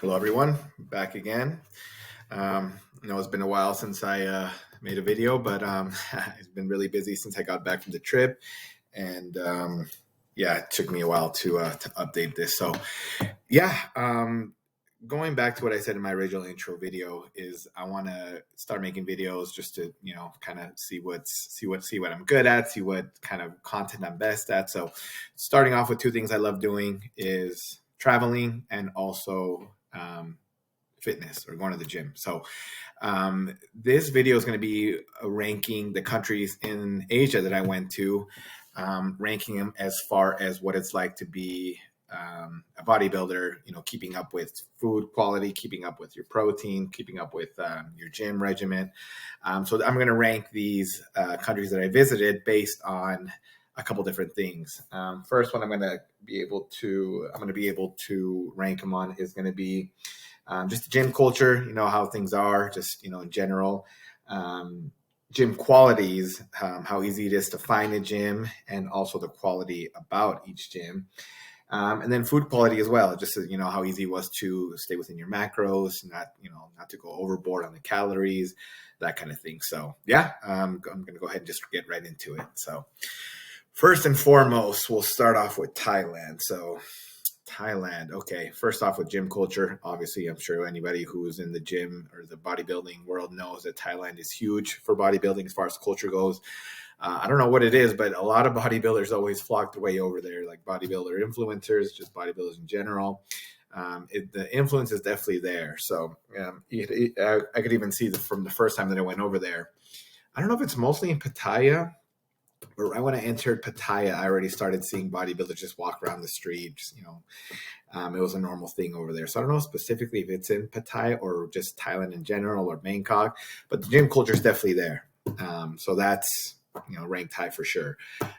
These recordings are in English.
Hello, everyone. Back again. I know it's been a while since I made a video, but it's been really busy since I got back from the trip, and yeah, it took me a while to update this. So, yeah, going back to what I said in my original intro video is I want to start making videos just to kind of see what I'm good at, see what kind of content I'm best at. So, starting off with two things I love doing is traveling and also fitness or going to the gym. So this video is going to be ranking the countries in Asia that I went to, ranking them as far as what it's like to be a bodybuilder, keeping up with food quality, keeping up with your protein, keeping up with your gym regimen. So I'm going to rank these countries that I visited based on a couple different things. First one I'm going to be able to rank them on is going to be just the gym culture, how things are, just, in general. Gym qualities, how easy it is to find a gym, and also the quality about each gym. And then food quality as well, just how easy it was to stay within your macros, not to go overboard on the calories, that kind of thing. So yeah, I'm going to go ahead and just get right into it. So first and foremost, we'll start off with Thailand. So Thailand. Okay. First off with gym culture, obviously, I'm sure anybody who's in the gym or the bodybuilding world knows that Thailand is huge for bodybuilding as far as culture goes. I don't know what it is, but a lot of bodybuilders always flock their way over there, like bodybuilder influencers, just bodybuilders in general. The influence is definitely there. So I could even see from the first time that I went over there. I don't know if it's mostly in Pattaya, but right when I entered Pattaya, I already started seeing bodybuilders just walk around the street. It was a normal thing over there. So I don't know specifically if it's in Pattaya or just Thailand in general or Bangkok, but the gym culture is definitely there. So that's ranked high for sure.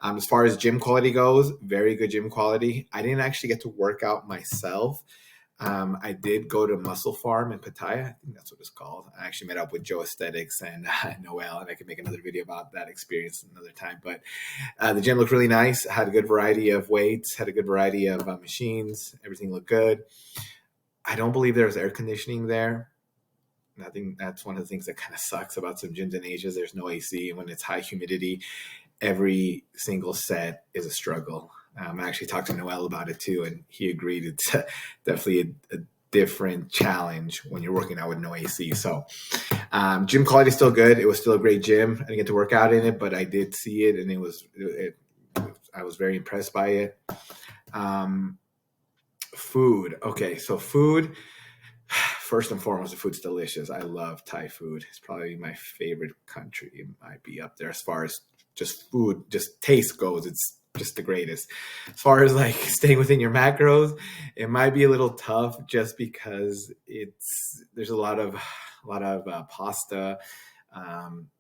As far as gym quality goes, very good gym quality. I didn't actually get to work out myself. I did go to Muscle Farm in Pattaya. I think that's what it's called. I actually met up with Joe Aesthetics and Noel, and I can make another video about that experience another time. But the gym looked really nice. Had a good variety of weights, had a good variety of machines. Everything looked good. I don't believe there was air conditioning there. I think that's one of the things that kind of sucks about some gyms in Asia. There's no AC, and when it's high humidity, every single set is a struggle. I actually talked to Noel about it too, and he agreed it's definitely a different challenge when you're working out with no AC. So gym quality is still good. It was still a great gym. I didn't get to work out in it, but I did see it, and I was very impressed by it. Food. Okay, so food. First and foremost, the food's delicious. I love Thai food. It's probably my favorite country. It might be up there as far as just food, just taste goes. It's just the greatest. As far as like staying within your macros, it might be a little tough just because there's a lot of pasta,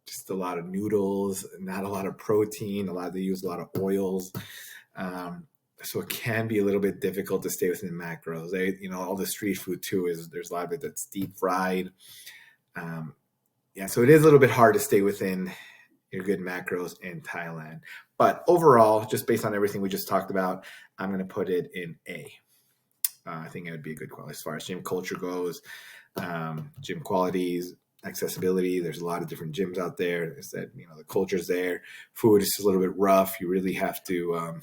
just a lot of noodles, not a lot of protein. They use a lot of oils. So it can be a little bit difficult to stay within the macros. All the street food too there's a lot of it that's deep fried. So it is a little bit hard to stay within your good macros in Thailand. But overall, just based on everything we just talked about, I'm going to put it in A. I think it would be a good quality as far as gym culture goes, gym qualities, accessibility. There's a lot of different gyms out there. The culture's there. Food is a little bit rough. You really have to.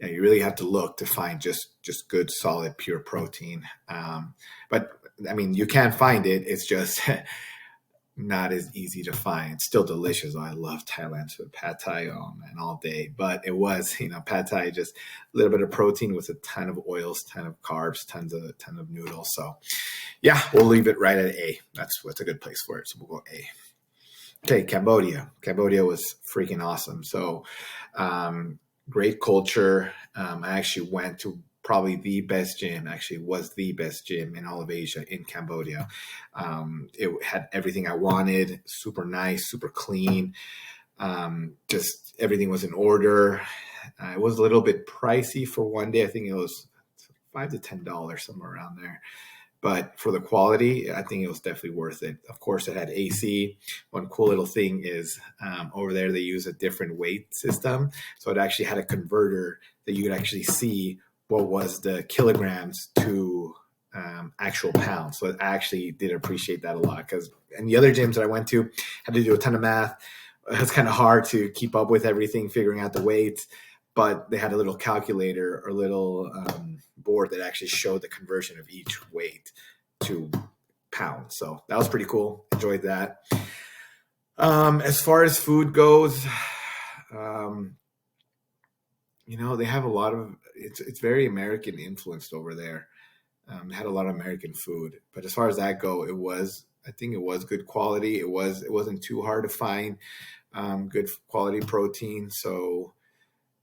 You really have to look to find just good, solid, pure protein. But I mean, you can find it. It's just not as easy to find. It's still delicious. I love Thailand food, pad Thai, man, all day. But it was, pad Thai, just a little bit of protein with a ton of oils, ton of carbs, ton of noodles. So, yeah, we'll leave it right at A. That's what's a good place for it. So we'll go A. Okay, Cambodia. Cambodia was freaking awesome. So, great culture. I actually went to probably the best gym, actually was the best gym in all of Asia in Cambodia. It had everything I wanted, super nice, super clean. Just everything was in order. It was a little bit pricey for one day. I think it was $5 to $10, somewhere around there. But for the quality, I think it was definitely worth it. Of course, it had AC. One cool little thing is over there, they use a different weight system. So it actually had a converter that you could actually see what was the kilograms to actual pounds. So I actually did appreciate that a lot, because in the other gyms that I went to, had to do a ton of math. It was kind of hard to keep up with everything, figuring out the weights, but they had a little calculator or little board that actually showed the conversion of each weight to pounds. So that was pretty cool. Enjoyed that. As far as food goes, they have a lot of, it's very American influenced over there. They had a lot of American food, but as far as that go, I think it was good quality. It wasn't too hard to find good quality protein. So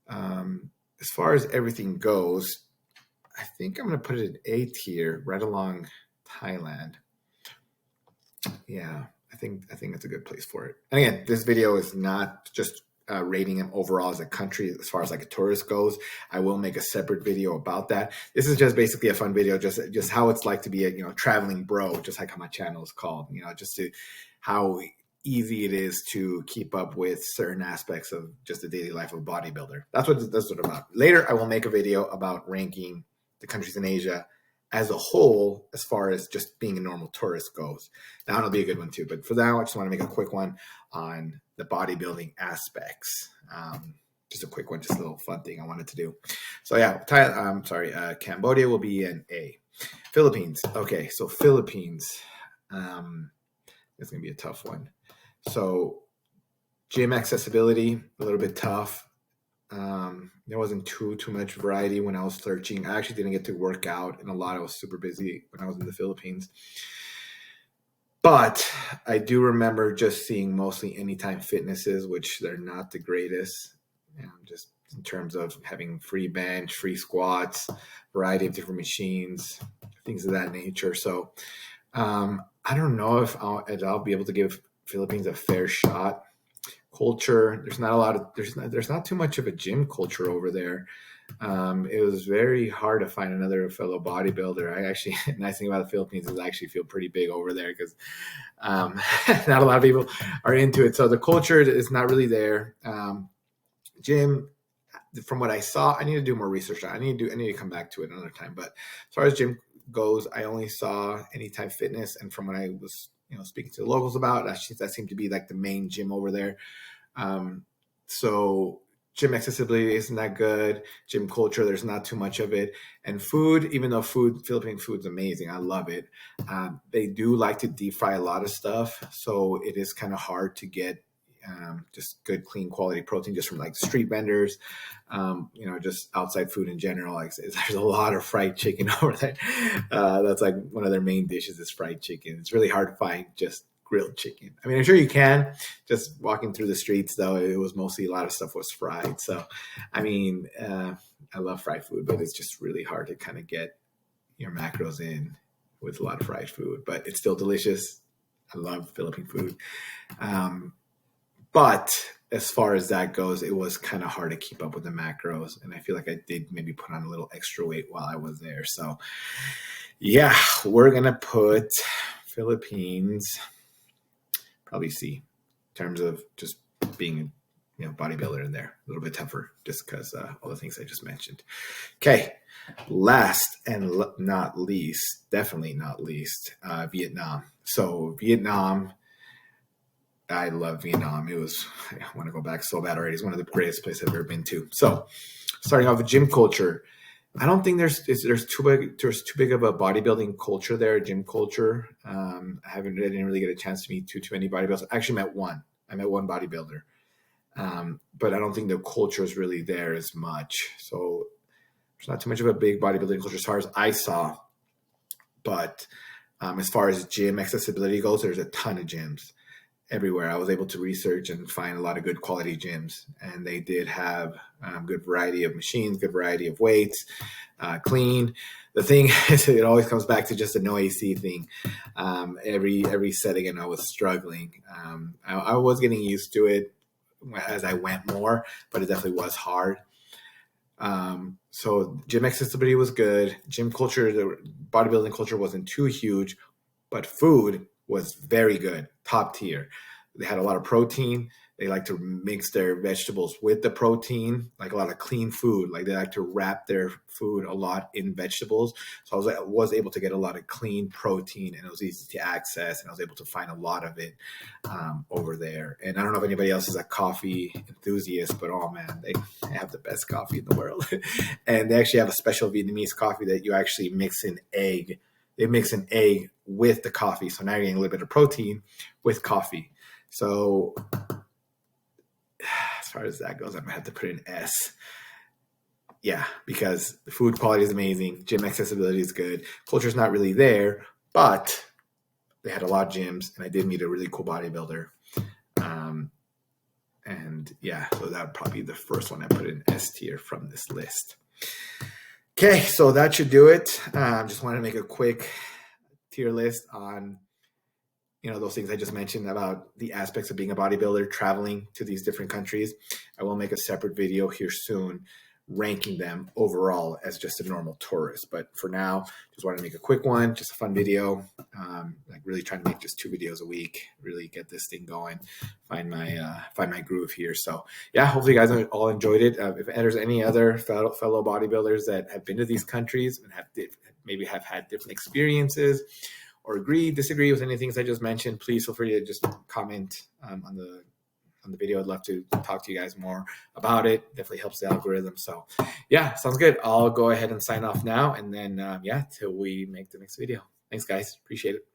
as far as everything goes, I think I'm going to put it at A tier, right along Thailand. Yeah, I think that's a good place for it. And again, this video is not just rating them overall as a country as far as like a tourist goes. I will make a separate video about that. This is just basically a fun video, just how it's like to be a traveling bro, just like how my channel is called. Just to how easy it is to keep up with certain aspects of just the daily life of a bodybuilder. That's what it's about. Later, I will make a video about ranking the countries in Asia as a whole, as far as just being a normal tourist goes. That will be a good one too. But for now, I just want to make a quick one on the bodybuilding aspects. Just a quick one, just a little fun thing I wanted to do. So yeah, Cambodia will be an A. Philippines. Okay, so Philippines. It's going to be a tough one. So gym accessibility, a little bit tough. There wasn't too much variety when I was searching. I actually didn't get to work out in a lot. I was super busy when I was in the Philippines. But I do remember just seeing mostly Anytime Fitnesses, which they're not the greatest. Just in terms of having free bench, free squats, variety of different machines, things of that nature. So I don't know if I'll be able to give Philippines a fair shot. Culture, there's not too much of a gym culture over there. It was very hard to find another fellow bodybuilder. Nice thing about the Philippines is I actually feel pretty big over there, because not a lot of people are into it. So the culture is not really there. Gym, from what I saw, I need to do more research. I need to come back to it another time. But as far as gym goes, I only saw Anytime Fitness, and from what I was speaking to the locals about, that seemed to be like the main gym over there. So gym accessibility isn't that good. Gym culture, there's not too much of it. And food, even though Philippine food's amazing, I love it. They do like to deep fry a lot of stuff, so it is kind of hard to get just good, clean, quality protein just from like street vendors. Just outside food in general. Like, there's a lot of fried chicken over there. That's like one of their main dishes is fried chicken. It's really hard to find just grilled chicken. I mean, I'm sure you can. Just walking through the streets, though, it was mostly a lot of stuff was fried. So, I mean, I love fried food, but it's just really hard to kind of get your macros in with a lot of fried food. But it's still delicious. I love Philippine food. But as far as that goes, it was kind of hard to keep up with the macros. And I feel like I did maybe put on a little extra weight while I was there. So, yeah, we're going to put Philippines probably C, in terms of just being bodybuilder in there. A little bit tougher just because all the things I just mentioned. Okay, last and not least, definitely not least, Vietnam. So Vietnam, I love Vietnam. I want to go back so bad already. It's one of the greatest places I've ever been to. So starting off with gym culture, I don't think there's too big of a bodybuilding culture there, gym culture. I didn't really get a chance to meet too many bodybuilders. I actually met one. I met one bodybuilder. But I don't think the culture is really there as much. So there's not too much of a big bodybuilding culture as far as I saw. But as far as gym accessibility goes, there's a ton of gyms everywhere. I was able to research and find a lot of good quality gyms, and they did have good variety of machines, good variety of weights, clean. The thing is, it always comes back to just a no AC thing. Every set again, I was struggling. I was getting used to it as I went more, but it definitely was hard. So gym accessibility was good. Gym culture, the bodybuilding culture wasn't too huge, but food was very good, top tier. They had a lot of protein. They like to mix their vegetables with the protein, like a lot of clean food. Like they like to wrap their food a lot in vegetables. So I was able to get a lot of clean protein, and it was easy to access, and I was able to find a lot of it over there. And I don't know if anybody else is a coffee enthusiast, but oh man, they have the best coffee in the world. And they actually have a special Vietnamese coffee that you actually mix an egg. They mix an egg with the coffee. So now you're getting a little bit of protein with coffee. So as far as that goes, I'm gonna have to put an S. Yeah, because the food quality is amazing. Gym accessibility is good. Culture is not really there, but they had a lot of gyms, and I did meet a really cool bodybuilder. And yeah, so that would probably be the first one I put in S tier from this list. Okay, so that should do it. Just wanted to make a quick tier list on those things I just mentioned about the aspects of being a bodybuilder, traveling to these different countries. I will make a separate video here soon ranking them overall as just a normal tourist. But for now, just wanted to make a quick one, just a fun video. Like really trying to make just 2 videos a week, really get this thing going, find my groove here. So yeah, hopefully you guys all enjoyed it. If there's any other fellow bodybuilders that have been to these countries and maybe have had different experiences, or disagree with any things I just mentioned, please feel free to just comment on the video. I'd love to talk to you guys more about it. Definitely helps the algorithm. So yeah, sounds good. I'll go ahead and sign off now, and then till we make the next video. Thanks guys, appreciate it.